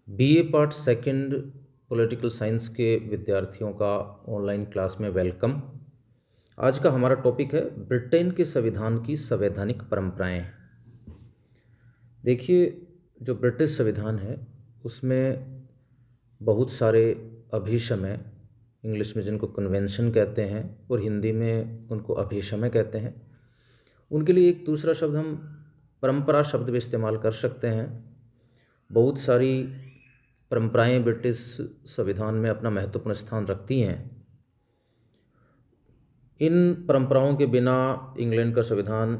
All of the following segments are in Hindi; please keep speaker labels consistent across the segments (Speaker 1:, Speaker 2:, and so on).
Speaker 1: BA part second political science के विद्यार्थियों का ऑनलाइन क्लास में वेलकम। आज का हमारा टॉपिक है ब्रिटेन के संविधान की संवैधानिक परंपराएं। देखिए, जो ब्रिटिश संविधान है उसमें बहुत सारे अभिसमय, इंग्लिश में जिनको कन्वेंशन कहते हैं और हिंदी में उनको अभिसमय कहते हैं, उनके लिए एक दूसरा शब्द हम परंपरा शब्द भी इस्तेमाल कर सकते हैं। बहुत सारी परंपराएं ब्रिटिश संविधान में अपना महत्वपूर्ण स्थान रखती हैं। इन परंपराओं के बिना इंग्लैंड का संविधान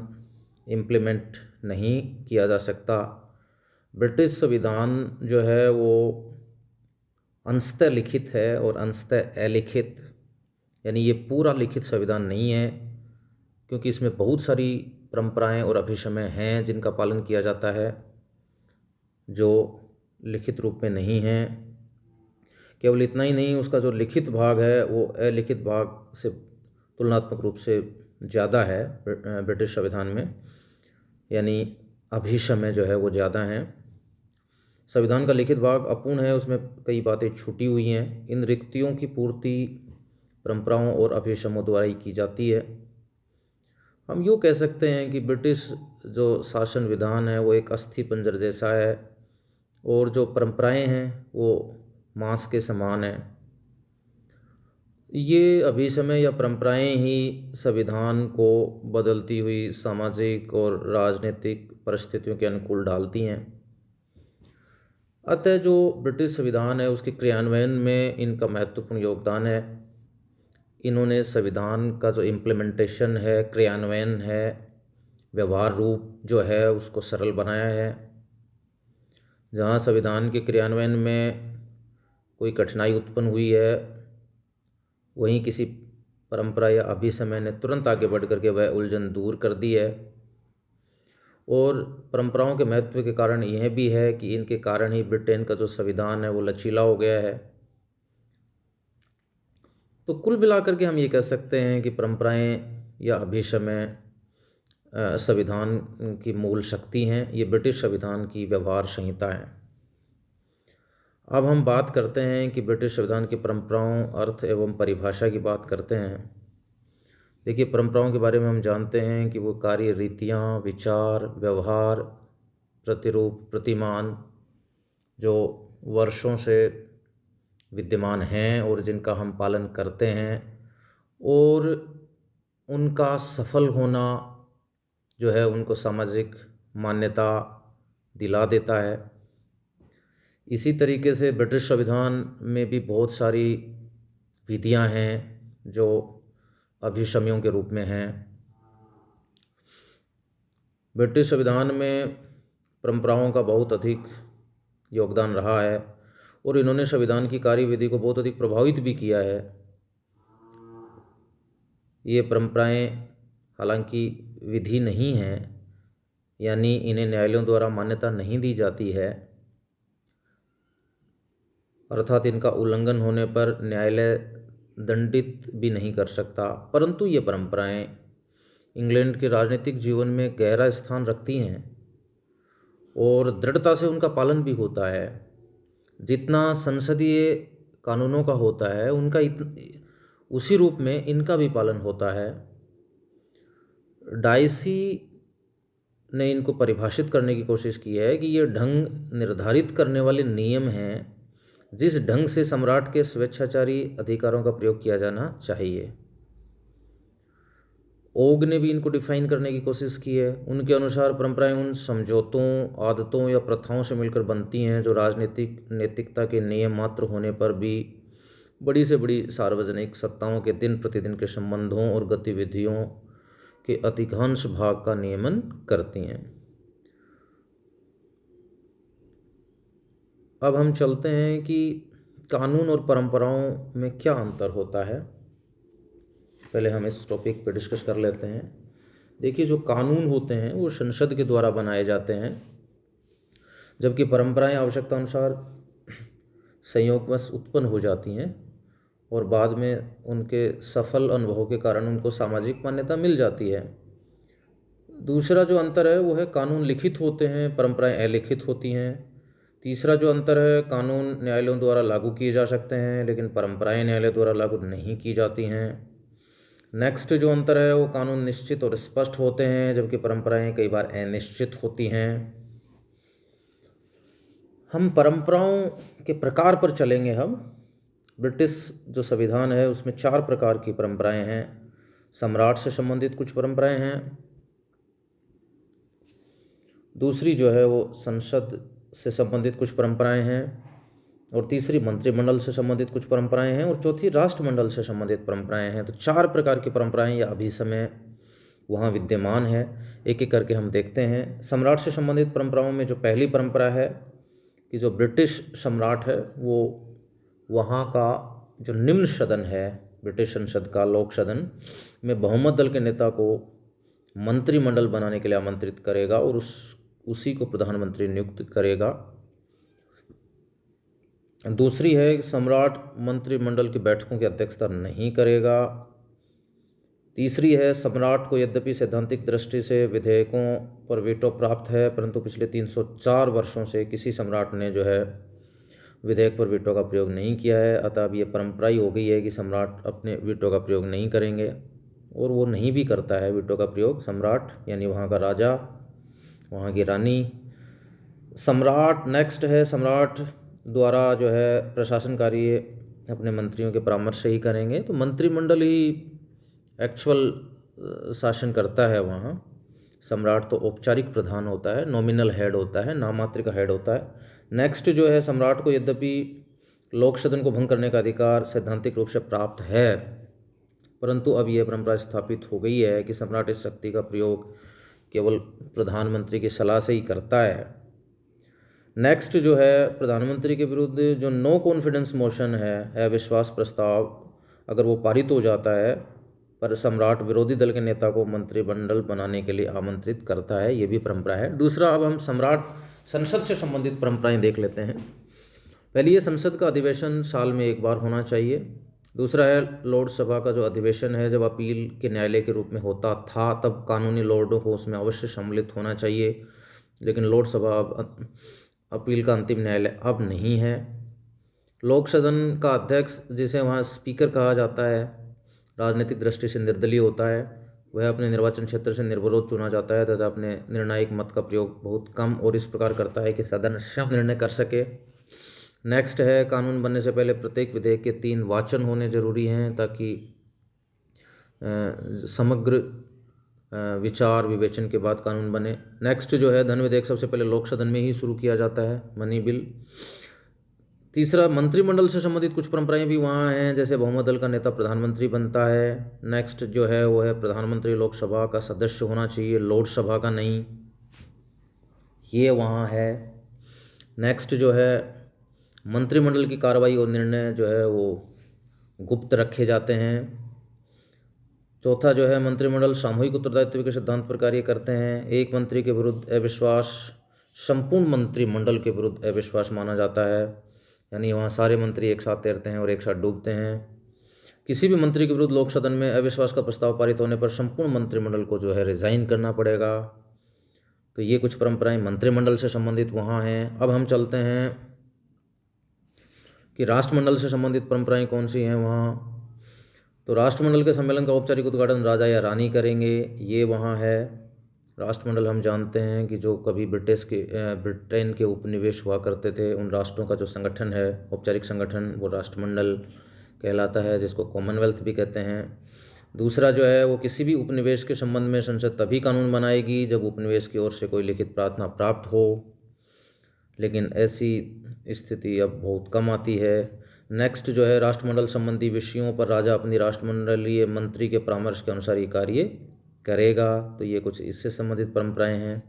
Speaker 1: इम्प्लीमेंट नहीं किया जा सकता। ब्रिटिश संविधान जो है वो अंशतः लिखित है और अंशतः अलिखित, यानी ये पूरा लिखित संविधान नहीं है, क्योंकि इसमें बहुत सारी परंपराएं और अभिसमय हैं जिनका पालन किया जाता है जो लिखित रूप में नहीं है। केवल इतना ही नहीं, उसका जो लिखित भाग है वो अलिखित भाग से तुलनात्मक रूप से ज़्यादा है ब्रिटिश संविधान में, यानी अभिसमय जो है वो ज़्यादा हैं। संविधान का लिखित भाग अपूर्ण है, उसमें कई बातें छूटी हुई हैं। इन रिक्तियों की पूर्ति परंपराओं और अभिसमयों द्वारा ही की जाती है। हम यूँ कह सकते हैं कि ब्रिटिश जो शासन विधान है वो एक अस्थि पंजर जैसा है और जो परंपराएं हैं वो मांस के समान हैं। ये अभिसमय या परंपराएं ही संविधान को बदलती हुई सामाजिक और राजनीतिक परिस्थितियों के अनुकूल डालती हैं। अतः जो ब्रिटिश संविधान है उसके क्रियान्वयन में इनका महत्वपूर्ण योगदान है। इन्होंने संविधान का जो इम्प्लीमेंटेशन है, क्रियान्वयन है, व्यवहार रूप जो है उसको सरल बनाया है। जहाँ संविधान के क्रियान्वयन में कोई कठिनाई उत्पन्न हुई है, वहीं किसी परंपरा या अभिसमय ने तुरंत आगे बढ़ करके वह उलझन दूर कर दी है। और परंपराओं के महत्व के कारण यह भी है कि इनके कारण ही ब्रिटेन का जो संविधान है वो लचीला हो गया है। तो कुल मिलाकर के हम ये कह सकते हैं कि परंपराएं या अभिसमय संविधान की मूल शक्ति हैं। ये ब्रिटिश संविधान की व्यवहार संहिता है। अब हम बात करते हैं कि ब्रिटिश संविधान की परंपराओं, अर्थ एवं परिभाषा की बात करते हैं। देखिए, परंपराओं के बारे में हम जानते हैं कि वो कार्य रीतियाँ, विचार, व्यवहार, प्रतिरूप, प्रतिमान जो वर्षों से विद्यमान हैं और जिनका हम पालन करते हैं, और उनका सफल होना जो है उनको सामाजिक मान्यता दिला देता है। इसी तरीके से ब्रिटिश संविधान में भी बहुत सारी विधियां हैं जो अभिसमयों के रूप में हैं। ब्रिटिश संविधान में परंपराओं का बहुत अधिक योगदान रहा है और इन्होंने संविधान की कार्यविधि को बहुत अधिक प्रभावित भी किया है। ये परंपराएं हालांकि विधि नहीं हैं, यानी इन्हें न्यायालयों द्वारा मान्यता नहीं दी जाती है, अर्थात इनका उल्लंघन होने पर न्यायालय दंडित भी नहीं कर सकता, परंतु ये परंपराएं इंग्लैंड के राजनीतिक जीवन में गहरा स्थान रखती हैं और दृढ़ता से उनका पालन भी होता है। जितना संसदीय कानूनों का होता है उनका उसी रूप में इनका भी पालन होता है। डाइसी ने इनको परिभाषित करने की कोशिश की है कि ये ढंग निर्धारित करने वाले नियम हैं जिस ढंग से सम्राट के स्वेच्छाचारी अधिकारों का प्रयोग किया जाना चाहिए। ओग ने भी इनको डिफाइन करने की कोशिश की है। उनके अनुसार परंपराएं उन समझौतों, आदतों या प्रथाओं से मिलकर बनती हैं जो राजनीतिक नैतिकता के नियम मात्र होने पर भी बड़ी से बड़ी सार्वजनिक सत्ताओं के दिन प्रतिदिन के संबंधों और गतिविधियों के अधिकांश भाग का नियमन करती हैं। अब हम चलते हैं कि कानून और परंपराओं में क्या अंतर होता है। पहले हम इस टॉपिक पर डिस्कस कर लेते हैं। देखिए, जो कानून होते हैं वो संसद के द्वारा बनाए जाते हैं, जबकि परंपराएं आवश्यकता अनुसार संयोगवश उत्पन्न हो जाती हैं और बाद में उनके सफल अनुभव के कारण उनको सामाजिक मान्यता मिल जाती है। दूसरा जो अंतर है वो है कानून लिखित होते हैं, परंपराएं अलिखित होती हैं। तीसरा जो अंतर है, कानून न्यायालयों द्वारा लागू किए जा सकते हैं लेकिन परंपराएं न्यायालय द्वारा लागू नहीं की जाती हैं। नेक्स्ट जो अंतर है वो कानून निश्चित और स्पष्ट होते हैं जबकि परंपराएं कई बार अनिश्चित होती हैं। हम परंपराओं के प्रकार पर चलेंगे। हम ब्रिटिश जो संविधान है उसमें 4 प्रकार की परंपराएं हैं। सम्राट से संबंधित कुछ परंपराएं हैं, दूसरी जो है वो संसद से संबंधित कुछ परंपराएं हैं, और तीसरी मंत्रिमंडल से संबंधित कुछ परंपराएं हैं, और चौथी राष्ट्रमंडल से संबंधित परंपराएं हैं। तो 4 प्रकार की परंपराएं या अभी समय वहाँ विद्यमान है। एक एक करके हम देखते हैं। सम्राट से संबंधित परंपराओं में जो पहली परंपरा है कि जो ब्रिटिश सम्राट है वो वहाँ का जो निम्न सदन है ब्रिटिश संसद का, लोक सदन में बहुमत दल के नेता को मंत्रिमंडल बनाने के लिए आमंत्रित करेगा और उसी को प्रधानमंत्री नियुक्त करेगा। दूसरी है कि सम्राट मंत्रिमंडल की बैठकों की अध्यक्षता नहीं करेगा। तीसरी है, सम्राट को यद्यपि सैद्धांतिक दृष्टि से विधेयकों पर वीटो प्राप्त है परंतु पिछले 304 वर्षों से किसी सम्राट ने जो है विधेयक पर वीटो का प्रयोग नहीं किया है। अतः अब ये परंपरा ही हो गई है कि सम्राट अपने वीटो का प्रयोग नहीं करेंगे, और वो नहीं भी करता है वीटो का प्रयोग सम्राट, यानी वहाँ का राजा, वहाँ की रानी। सम्राट नेक्स्ट है, सम्राट द्वारा जो है प्रशासन कार्य अपने मंत्रियों के परामर्श से ही करेंगे। तो मंत्रिमंडल ही एक्चुअल शासन करता है वहाँ। सम्राट तो औपचारिक प्रधान होता है, नॉमिनल हेड होता है, नाममात्र का हेड होता है। नेक्स्ट जो है, सम्राट को यद्यपि लोक सदन को भंग करने का अधिकार सैद्धांतिक रूप से प्राप्त है परंतु अब यह परंपरा स्थापित हो गई है कि सम्राट इस शक्ति का प्रयोग केवल प्रधानमंत्री की सलाह से ही करता है। नेक्स्ट जो है, प्रधानमंत्री के विरुद्ध जो नो कॉन्फिडेंस मोशन है, अविश्वास प्रस्ताव, अगर वो पारित हो जाता है पर सम्राट विरोधी दल के नेता को मंत्रिमंडल बनाने के लिए आमंत्रित करता है, ये भी परंपरा है। दूसरा, अब हम सम्राट संसद से संबंधित परंपराएं देख लेते हैं। पहली है, संसद का अधिवेशन साल में एक बार होना चाहिए। दूसरा है, लॉर्ड सभा का जो अधिवेशन है जब अपील के न्यायालय के रूप में होता था तब कानूनी लॉर्डों को उसमें अवश्य सम्मिलित होना चाहिए, लेकिन लॉर्ड सभा अब अपील का अंतिम न्यायालय अब नहीं है। लोक सदन का अध्यक्ष, जिसे वहाँ स्पीकर कहा जाता है, राजनीतिक दृष्टि से निर्दलीय होता है। वह अपने निर्वाचन क्षेत्र से निर्विरोध चुना जाता है तथा अपने निर्णायक मत का प्रयोग बहुत कम और इस प्रकार करता है कि सदन स्वयं निर्णय कर सके। नेक्स्ट है, कानून बनने से पहले प्रत्येक विधेयक के 3 वाचन होने जरूरी हैं ताकि समग्र विचार विवेचन के बाद कानून बने। नेक्स्ट जो है, धन विधेयक सबसे पहले लोक सदन में ही शुरू किया जाता है, मनी बिल। तीसरा, मंत्रिमंडल से संबंधित कुछ परंपराएं भी वहाँ हैं, जैसे बहुमत दल का नेता प्रधानमंत्री बनता है। नेक्स्ट जो है वो है, प्रधानमंत्री लोकसभा का सदस्य होना चाहिए, लोकसभा का नहीं, ये वहाँ है। नेक्स्ट जो है, मंत्रिमंडल की कार्रवाई और निर्णय जो है वो गुप्त रखे जाते हैं। चौथा जो है, मंत्रिमंडल सामूहिक उत्तरदायित्व के सिद्धांत पर कार्य करते हैं। एक मंत्री के विरुद्ध अविश्वास संपूर्ण मंत्रिमंडल के विरुद्ध अविश्वास माना जाता है, यानी वहाँ सारे मंत्री एक साथ तैरते हैं और एक साथ डूबते हैं। किसी भी मंत्री के विरुद्ध लोक सदन में अविश्वास का प्रस्ताव पारित होने पर संपूर्ण मंत्रिमंडल को जो है रिजाइन करना पड़ेगा। तो ये कुछ परंपराएं मंत्रिमंडल से संबंधित वहाँ हैं। अब हम चलते हैं कि राष्ट्रमंडल से संबंधित परंपराएं कौन सी हैं वहाँ। तो राष्ट्रमंडल के सम्मेलन का औपचारिक उद्घाटन राजा या रानी करेंगे, ये वहाँ है। राष्ट्रमंडल हम जानते हैं कि जो कभी ब्रिटेन के उपनिवेश हुआ करते थे, उन राष्ट्रों का जो संगठन है, औपचारिक संगठन, वो राष्ट्रमंडल कहलाता है, जिसको कॉमनवेल्थ भी कहते हैं। दूसरा जो है, वो किसी भी उपनिवेश के संबंध में संसद तभी कानून बनाएगी जब उपनिवेश की ओर से कोई लिखित प्रार्थना प्राप्त हो, लेकिन ऐसी स्थिति अब बहुत कम आती है। नेक्स्ट जो है, राष्ट्रमंडल संबंधी विषयों पर राजा अपनी राष्ट्रमंडलीय मंत्री के परामर्श के अनुसार ही कार्य करेगा। तो ये कुछ इससे संबंधित परंपराएं हैं।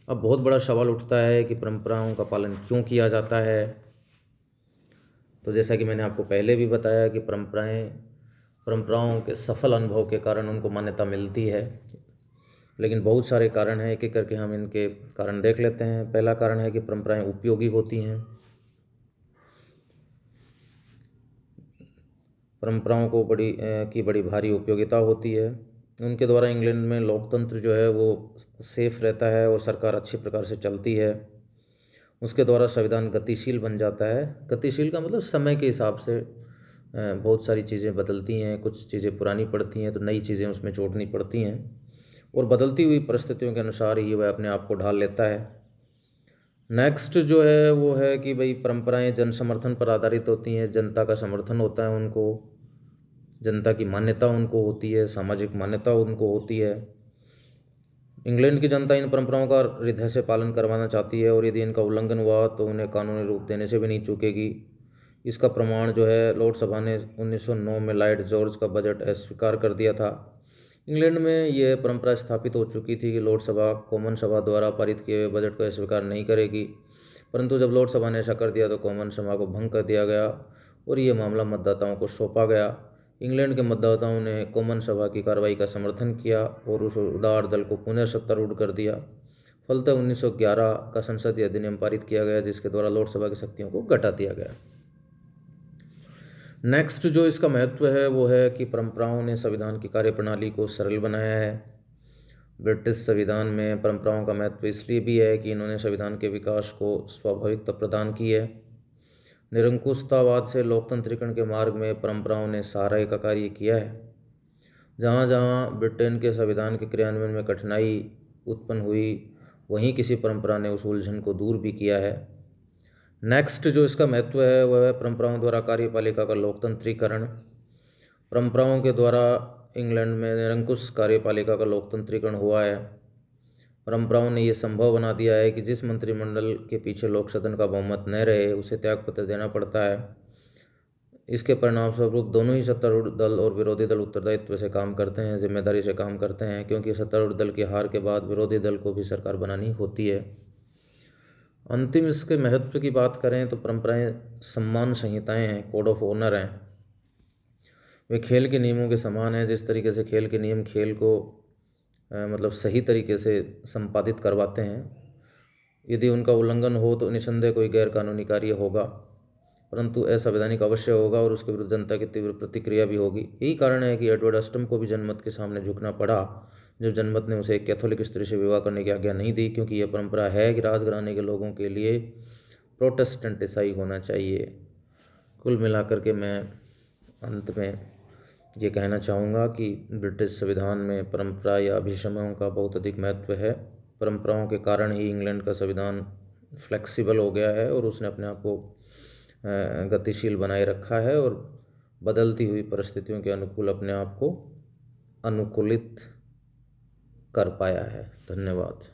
Speaker 1: अब बहुत बड़ा सवाल उठता है कि परंपराओं का पालन क्यों किया जाता है। तो जैसा कि मैंने आपको पहले भी बताया कि परंपराओं के सफल अनुभव के कारण उनको मान्यता मिलती है, लेकिन बहुत सारे कारण हैं, एक एक करके हम इनके कारण देख लेते हैं। पहला कारण है कि परंपराएं उपयोगी होती हैं। परंपराओं को बड़ी भारी उपयोगिता होती है। उनके द्वारा इंग्लैंड में लोकतंत्र जो है वो सेफ रहता है और सरकार अच्छी प्रकार से चलती है। उसके द्वारा संविधान गतिशील बन जाता है। गतिशील का मतलब समय के हिसाब से बहुत सारी चीज़ें बदलती हैं, कुछ चीज़ें पुरानी पड़ती हैं तो नई चीज़ें उसमें जोड़नी पड़ती हैं, और बदलती हुई परिस्थितियों के अनुसार ही वह अपने आप को ढाल लेता है। नेक्स्ट जो है वो है कि भाई परंपराएं जन समर्थन पर आधारित होती हैं, जनता का समर्थन होता है उनको, जनता की मान्यता उनको होती है, सामाजिक मान्यता उनको होती है। इंग्लैंड की जनता इन परंपराओं का हृदय से पालन करवाना चाहती है, और यदि इनका उल्लंघन हुआ तो उन्हें कानूनी रूप देने से भी नहीं चूकेगी। इसका प्रमाण जो है लोकसभा ने 1909 में लॉर्ड जॉर्ज का बजट अस्वीकार कर दिया था। इंग्लैंड में यह परंपरा स्थापित हो चुकी थी कि लोकसभा कॉमन सभा द्वारा पारित किए हुए बजट को अस्वीकार नहीं करेगी, परंतु जब लोकसभा ने ऐसा कर दिया तो कॉमन सभा को भंग कर दिया गया और ये मामला मतदाताओं को सौंपा गया। इंग्लैंड के मतदाताओं ने कॉमन सभा की कार्रवाई का समर्थन किया और उस उदार दल को पुनः सत्तारूढ़ कर दिया। फलतः 1911 का संसदीय अधिनियम पारित किया गया, जिसके द्वारा लोकसभा की शक्तियों को घटा दिया गया। नेक्स्ट जो इसका महत्व है वो है कि परंपराओं ने संविधान की कार्यप्रणाली को सरल बनाया है। ब्रिटिश संविधान में परंपराओं का महत्व इसलिए भी है कि इन्होंने संविधान के विकास को स्वाभाविकता प्रदान की है। निरंकुशतावाद से लोकतंत्रीकरण के मार्ग में परंपराओं ने सहारा का कार्य किया है। जहाँ जहाँ ब्रिटेन के संविधान के क्रियान्वयन में कठिनाई उत्पन्न हुई, वहीं किसी परंपरा ने उस उलझन को दूर भी किया है। नेक्स्ट जो इसका महत्व है वह है परंपराओं द्वारा कार्यपालिका का लोकतंत्रीकरण। परंपराओं के द्वारा इंग्लैंड में निरंकुश कार्यपालिका का लोकतंत्रीकरण हुआ है। परंपराओं ने यह संभव बना दिया है कि जिस मंत्रिमंडल के पीछे लोक सदन का बहुमत न रहे उसे त्यागपत्र देना पड़ता है। इसके परिणामस्वरूप दोनों ही सत्तारूढ़ दल और विरोधी दल उत्तरदायित्व से काम करते हैं, जिम्मेदारी से काम करते हैं, क्योंकि सत्तारूढ़ दल की हार के बाद विरोधी दल को भी सरकार बनानी होती है। अंतिम इसके महत्व की बात करें तो परंपराएं सम्मान संहिताएं हैं, कोड ऑफ ऑनर हैं। वे खेल के नियमों के समान हैं। जिस तरीके से खेल के नियम खेल को मतलब सही तरीके से संपादित करवाते हैं, यदि उनका उल्लंघन हो तो निसंदेह कोई गैर कानूनी कार्य होगा, परंतु असंवैधानिक अवश्य होगा और उसके विरुद्ध जनता की तीव्र प्रतिक्रिया भी होगी। यही कारण है कि एडवर्ड अष्टम को भी जनमत के सामने झुकना पड़ा जब जनमत ने उसे एक कैथोलिक स्त्री से विवाह करने की आज्ञा नहीं दी, क्योंकि यह परंपरा है कि राजघराने के लोगों के लिए प्रोटेस्टेंट ईसाई होना चाहिए। कुल मिलाकर के मैं अंत में ये कहना चाहूँगा कि ब्रिटिश संविधान में परंपरा या अभिसमयों का बहुत अधिक महत्व है। परंपराओं के कारण ही इंग्लैंड का संविधान फ्लेक्सिबल हो गया है और उसने अपने आप को गतिशील बनाए रखा है और बदलती हुई परिस्थितियों के अनुकूल अपने आप को अनुकूलित कर पाया है। धन्यवाद।